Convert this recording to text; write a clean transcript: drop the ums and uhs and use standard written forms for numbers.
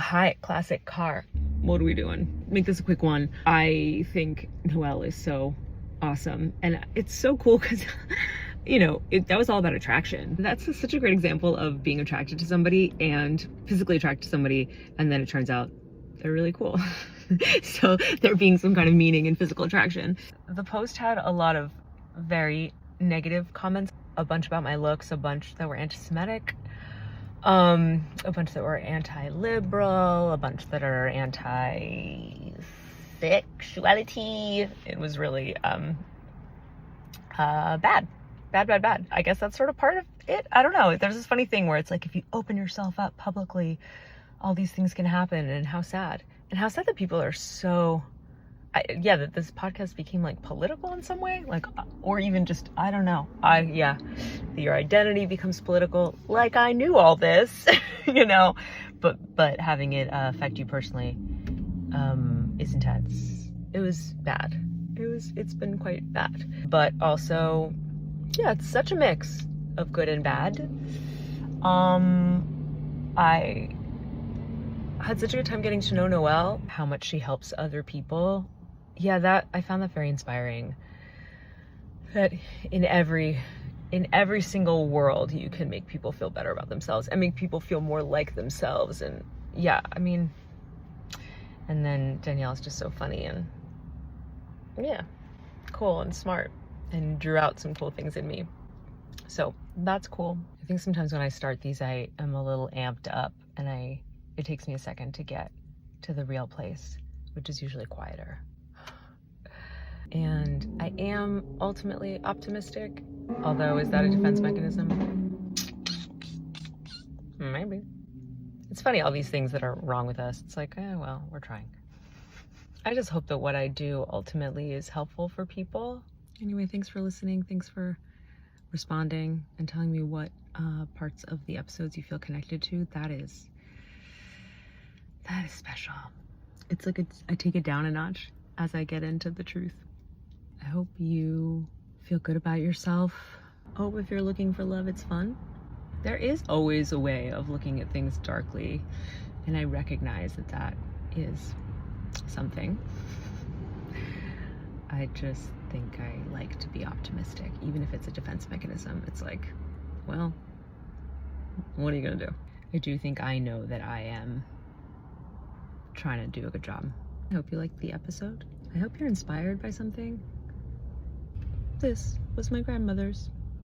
Hi, classic car. What are we doing? Make this a quick one. I think Noelle is so awesome. And it's so cool because, that was all about attraction. That's such a great example of being attracted to somebody and physically attracted to somebody. And then it turns out they're really cool. So there being some kind of meaning in physical attraction. The post had a lot of very negative comments, a bunch about my looks, a bunch that were anti-Semitic, a bunch that were anti-liberal, a bunch that are anti-sexuality. It was really bad. I guess that's sort of part of it. I don't know. There's this funny thing where it's like, if you open yourself up publicly, all these things can happen, and how sad. And how sad that people are so, that this podcast became like political in some way, like, or even just, I don't know. Your identity becomes political. Like, I knew all this, but having it affect you personally is intense. It was bad. It's been quite bad. But also, it's such a mix of good and bad. I had such a good time getting to know Noelle, how much she helps other people. I found that very inspiring. That in every single world, you can make people feel better about themselves and make people feel more like themselves. And and then Danielle's just so funny and cool and smart and drew out some cool things in me. So that's cool. I think sometimes when I start these, I am a little amped up and it takes me a second to get to the real place, which is usually quieter. And I am ultimately optimistic, although is that a defense mechanism? Maybe. It's funny, all these things that are wrong with us. It's like, we're trying. I just hope that what I do ultimately is helpful for people. Anyway, thanks for listening. Thanks for responding and telling me what parts of the episodes you feel connected to. That is special. It's like I take it down a notch as I get into the truth. I hope you feel good about yourself. Oh, if you're looking for love, it's fun. There is always a way of looking at things darkly, and I recognize that is something. I just think I like to be optimistic, even if it's a defense mechanism. It's like, well, what are you gonna do? I do think I know that I am trying to do a good job. I hope you liked the episode. I hope you're inspired by something. This was my grandmother's